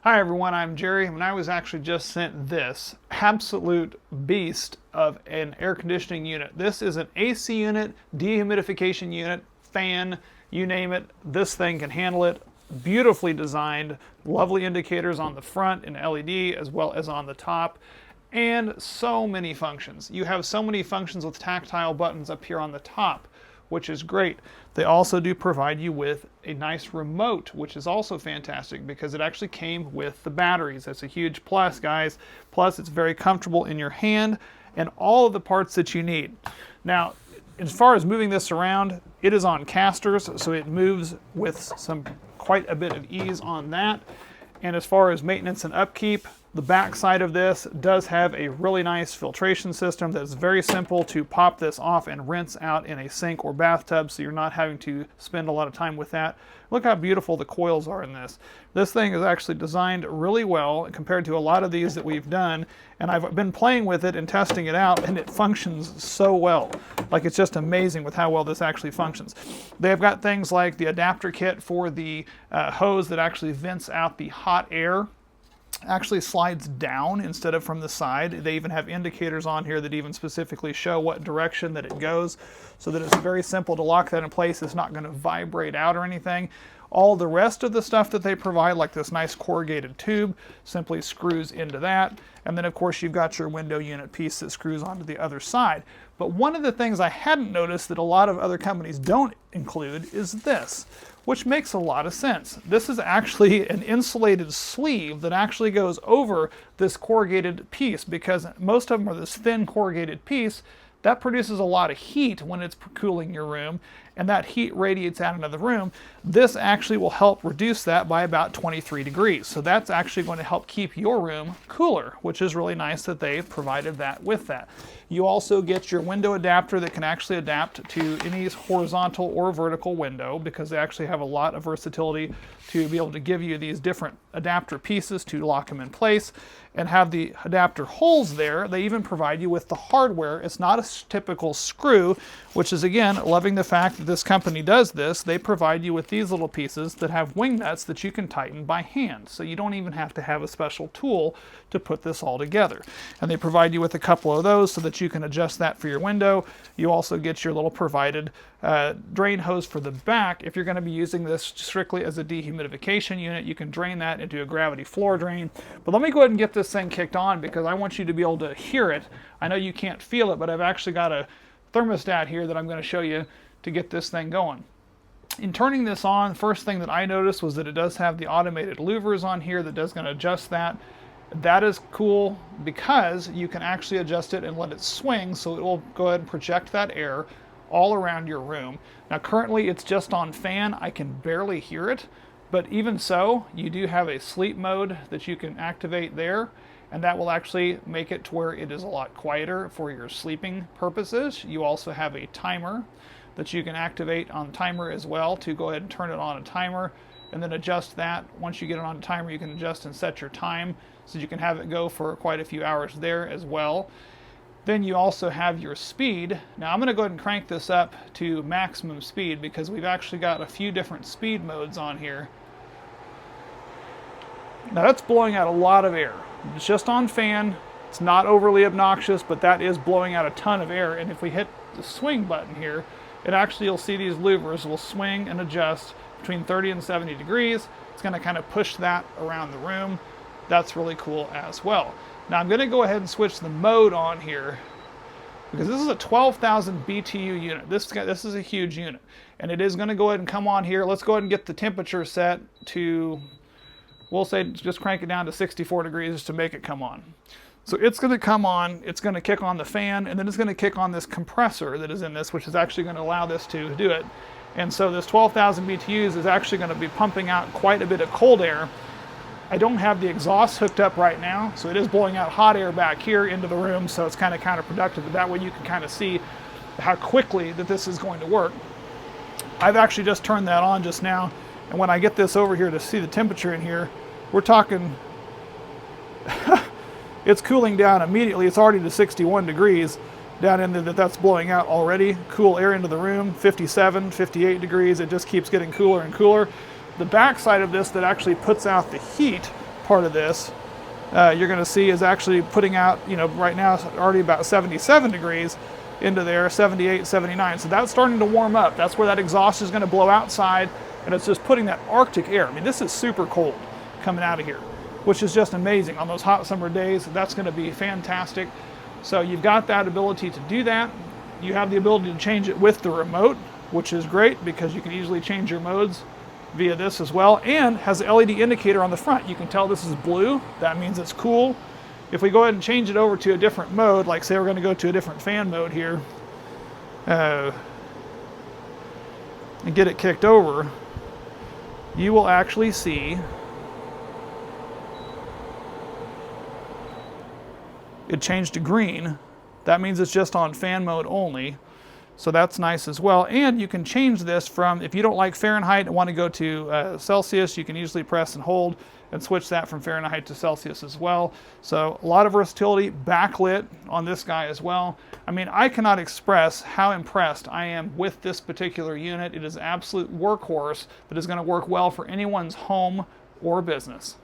Hi everyone, I'm Jerry, and I was actually just sent this absolute beast of an air conditioning unit. This is an AC unit, dehumidification unit, fan, you name it. This thing can handle it. Beautifully designed, lovely indicators on the front in LED as well as on the top, and so many functions. You have so many functions with tactile buttons up here on the top, which is great. They also do provide you with a nice remote, which is also fantastic because it actually came with the batteries. That's a huge plus, guys. Plus, it's very comfortable in your hand and all of the parts that you need. Now, as far as moving this around, it is on casters, so it moves with quite a bit of ease on that. And as far as maintenance and upkeep, the back side of this does have a really nice filtration system that's very simple to pop this off and rinse out in a sink or bathtub, so you're not having to spend a lot of time with that. Look how beautiful the coils are in this. This thing is actually designed really well compared to a lot of these that we've done, and I've been playing with it and testing it out, and it functions so well. Like, it's just amazing with how well this actually functions. They've got things like the adapter kit for the hose that actually vents out the hot air. Actually slides down instead of from the side. They even have indicators on here that even specifically show what direction that it goes, so that it's very simple to lock that in place. It's not going to vibrate out or anything. All the rest of the stuff that they provide, like this nice corrugated tube, simply screws into that. And then of course you've got your window unit piece that screws onto the other side. But one of the things I hadn't noticed that a lot of other companies don't include is this, which makes a lot of sense. This is actually an insulated sleeve that actually goes over this corrugated piece, because most of them are this thin corrugated piece that produces a lot of heat when it's cooling your room, and that heat radiates out into the room. This actually will help reduce that by about 23 degrees. So that's actually going to help keep your room cooler, which is really nice that they provided that with that. You also get your window adapter that can actually adapt to any horizontal or vertical window, because they actually have a lot of versatility to be able to give you these different adapter pieces to lock them in place, and have the adapter holes there. They even provide you with the hardware. It's not a typical screw, which is, again, loving the fact that this company does this. They provide you with these little pieces that have wing nuts that you can tighten by hand, so you don't even have to have a special tool to put this all together. And they provide you with a couple of those so that you can adjust that for your window. You also get your little provided drain hose for the back. If you're going to be using this strictly as a dehumidification unit, you can drain that into a gravity floor drain. But let me go ahead and get this thing kicked on, because I want you to be able to hear it. I know you can't feel it, but I've actually got a thermostat here that I'm going to show you to get this thing going. In turning this on, first thing that I noticed was that it does have the automated louvers on here that does going to adjust that. That is cool because you can actually adjust it and let it swing, so it will go ahead and project that air all around your room. Now currently it's just on fan. I can barely hear it, but even so, you do have a sleep mode that you can activate there, and that will actually make it to where it is a lot quieter for your sleeping purposes. You also have a timer that you can activate on timer as well to go ahead and turn it on a timer, and then adjust that. Once you get it on a timer, you can adjust and set your time so you can have it go for quite a few hours there as well. Then you also have your speed. Now I'm going to go ahead and crank this up to maximum speed, because we've actually got a few different speed modes on here. Now that's blowing out a lot of air. It's just on fan. It's not overly obnoxious, but that is blowing out a ton of air. And if we hit the swing button here, it actually, you'll see these louvers will swing and adjust between 30 and 70 degrees. It's going to kind of push that around the room. That's really cool as well. Now I'm going to go ahead and switch the mode on here, because this is a 12,000 BTU unit. This is a huge unit, and it is going to go ahead and come on here. Let's go ahead and get the temperature set to, we'll say just crank it down to 64 degrees just to make it come on. So it's going to come on, it's going to kick on the fan, and then it's going to kick on this compressor that is in this, which is actually going to allow this to do it. And so this 12,000 BTUs is actually going to be pumping out quite a bit of cold air. I don't have the exhaust hooked up right now, so it is blowing out hot air back here into the room, so it's kind of counterproductive, but that way you can kind of see how quickly that this is going to work. I've actually just turned that on just now, and when I get this over here to see the temperature in here, we're talking, it's cooling down immediately. It's already to 61 degrees down in there that's blowing out already. Cool air into the room, 57, 58 degrees. It just keeps getting cooler and cooler. The back side of this that actually puts out the heat part of this, you're going to see is actually putting out, you know, right now it's already about 77 degrees into there, 78, 79. So that's starting to warm up. That's where that exhaust is going to blow outside, and it's just putting that Arctic air. I mean, this is super cold coming out of here, which is just amazing. On those hot summer days, that's going to be fantastic. So you've got that ability to do that. You have the ability to change it with the remote, which is great because you can easily change your modes via this as well, and has an LED indicator on the front. You can tell this is blue. That means it's cool. If we go ahead and change it over to a different mode, like say we're going to go to a different fan mode here, and get it kicked over, you will actually see it changed to green. That means it's just on fan mode only. So that's nice as well. And you can change this from, if you don't like Fahrenheit and want to go to Celsius, you can easily press and hold and switch that from Fahrenheit to Celsius as well. So a lot of versatility, backlit on this guy as well. I mean, I cannot express how impressed I am with this particular unit. It is an absolute workhorse that is going to work well for anyone's home or business.